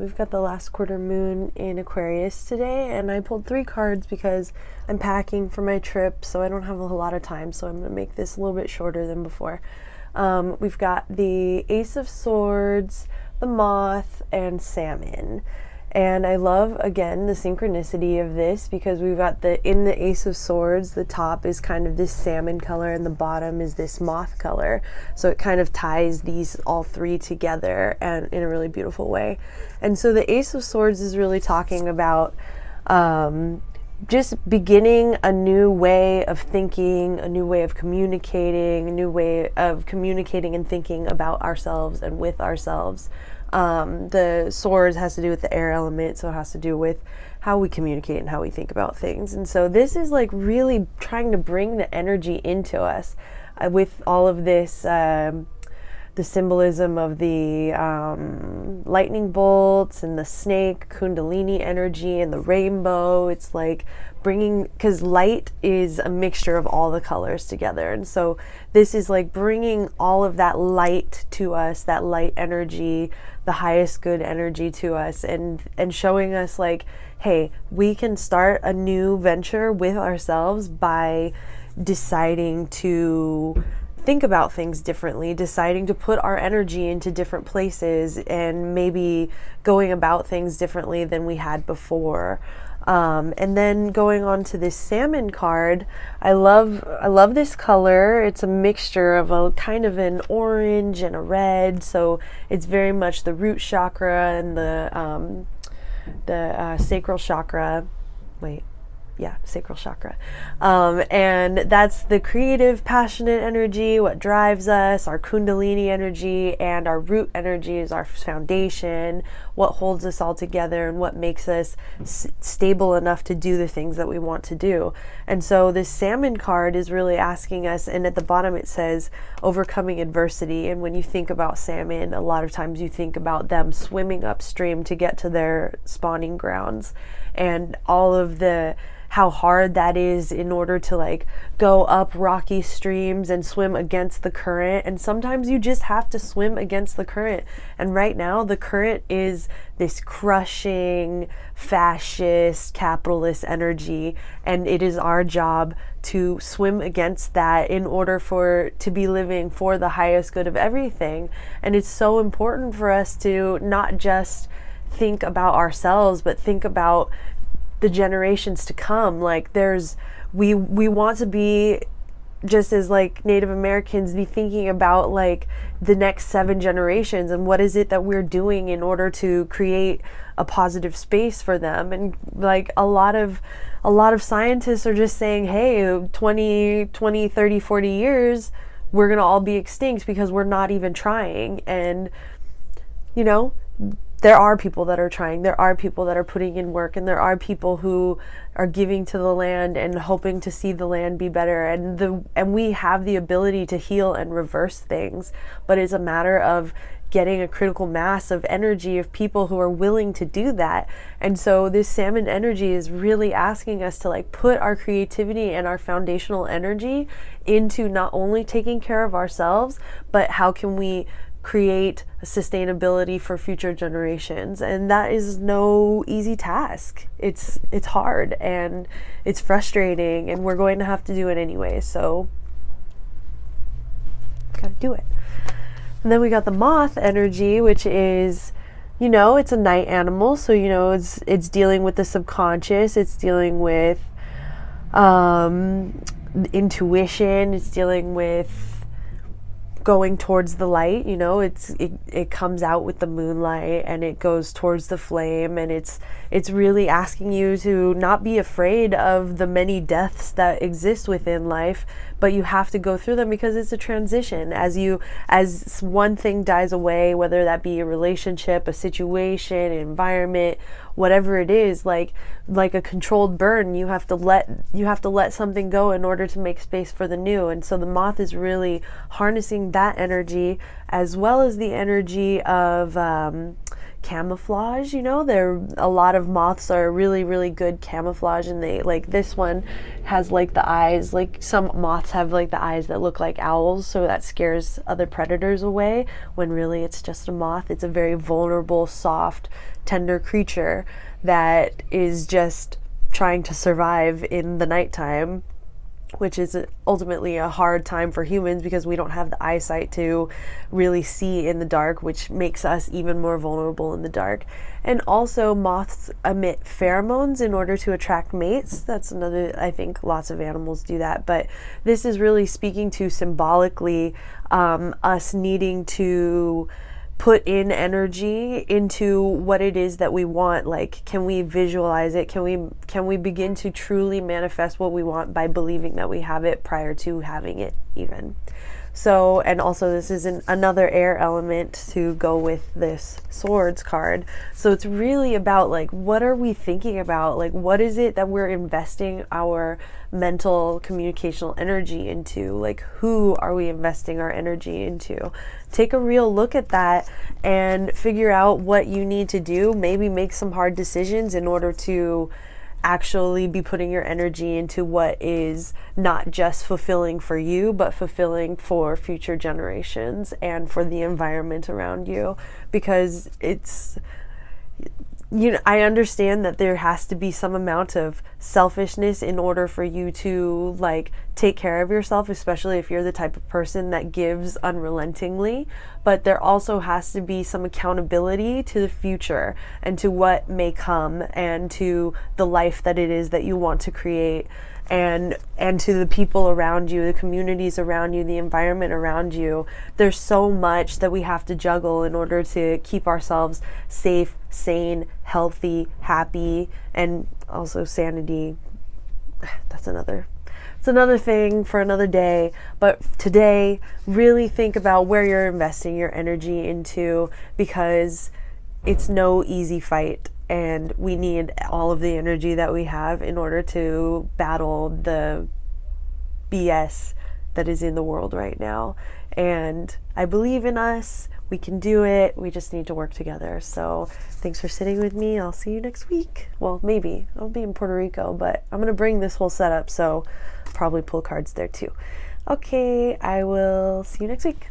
we've got the last quarter moon in Aquarius today, and I pulled 3 cards because I'm packing for my trip, so I don't have a lot of time, so I'm going to make this a little bit shorter than before. We've got the Ace of Swords, the Moth, and Salmon. And I love, again, the synchronicity of this because we've got in the Ace of Swords, the top is kind of this salmon color and the bottom is this moth color. So it kind of ties these all 3 together and in a really beautiful way. And so the Ace of Swords is really talking about just beginning a new way of thinking, a new way of communicating, a new way of communicating and thinking about ourselves and with ourselves. The swords has to do with the air element, so it has to do with how we communicate and how we think about things. And so this is like really trying to bring the energy into us with all of this, the symbolism of the lightning bolts and the snake, kundalini energy, and the rainbow. It's like bringing, because light is a mixture of all the colors together, and so this is like bringing all of that light to us, that light energy, the highest good energy to us, and showing us like, hey, we can start a new venture with ourselves by deciding to think about things differently, deciding to put our energy into different places, and maybe going about things differently than we had before. And then going on to this salmon card, I love this color. It's a mixture of a kind of an orange and a red, so it's very much the root chakra and the sacral chakra. Sacral chakra. And that's the creative, passionate energy, what drives us, our kundalini energy, and our root energy is our foundation, what holds us all together and what makes us stable enough to do the things that we want to do. And so this salmon card is really asking us, and at the bottom it says overcoming adversity. And when you think about salmon, a lot of times you think about them swimming upstream to get to their spawning grounds, and all of how hard that is in order to like go up rocky streams and swim against the current. And sometimes you just have to swim against the current. And right now the current is this crushing, fascist, capitalist energy. And it is our job to swim against that in order to be living for the highest good of everything. And it's so important for us to not just think about ourselves, but think about the generations to come. Like we want to be, just as like Native Americans, be thinking about like the next 7 generations and what is it that we're doing in order to create a positive space for them. And like a lot of scientists are just saying, hey, 20, 30, 40 years, we're going to all be extinct because we're not even trying. And you know, there are people that are trying, there are people that are putting in work, and there are people who are giving to the land and hoping to see the land be better. And we have the ability to heal and reverse things, but it's a matter of getting a critical mass of energy of people who are willing to do that. And so this salmon energy is really asking us to like put our creativity and our foundational energy into not only taking care of ourselves, but how can we create a sustainability for future generations. And that is no easy task. It's hard and it's frustrating, and we're going to have to do it anyway, so gotta do it. And then we got the moth energy, which is, you know, it's a night animal, so you know it's dealing with the subconscious, it's dealing with intuition, it's dealing with going towards the light. You know, it comes out with the moonlight and it goes towards the flame, and it's really asking you to not be afraid of the many deaths that exist within life, but you have to go through them because it's a transition. As one thing dies away, whether that be a relationship, a situation, an environment, whatever it is, like a controlled burn, you have to let something go in order to make space for the new. And so the moth is really harnessing that energy, as well as the energy of camouflage, you know. A lot of moths are really, really good camouflage, and they, like, this one has like the eyes, like some moths have like the eyes that look like owls, so that scares other predators away, when really it's just a moth. It's a very vulnerable, soft, tender creature that is just trying to survive in the nighttime, which is ultimately a hard time for humans because we don't have the eyesight to really see in the dark, which makes us even more vulnerable in the dark. And also, moths emit pheromones in order to attract mates. That's another, I think lots of animals do that, but this is really speaking to symbolically us needing to put in energy into what it is that we want. Like, can we visualize it? Can we begin to truly manifest what we want by believing that we have it prior to having it even? So, and also this is another air element to go with this swords card. So it's really about, like, what are we thinking about? Like, what is it that we're investing our mental communicational energy into? Like, who are we investing our energy into? Take a real look at that and figure out what you need to do. Maybe make some hard decisions in order to actually be putting your energy into what is not just fulfilling for you, but fulfilling for future generations and for the environment around you. Because it's, you know, I understand that there has to be some amount of selfishness in order for you to, like, take care of yourself, especially if you're the type of person that gives unrelentingly. But there also has to be some accountability to the future and to what may come and to the life that it is that you want to create, and to the people around you, the communities around you, the environment around you. There's so much that we have to juggle in order to keep ourselves safe, sane, healthy, happy, and also sanity. It's another thing for another day. But today, really think about where you're investing your energy into, because it's no easy fight. And we need all of the energy that we have in order to battle the BS that is in the world right now. And I believe in us. We can do it. We just need to work together. So thanks for sitting with me. I'll see you next week. Well, maybe. I'll be in Puerto Rico, but I'm going to bring this whole setup, so probably pull cards there too. Okay, I will see you next week.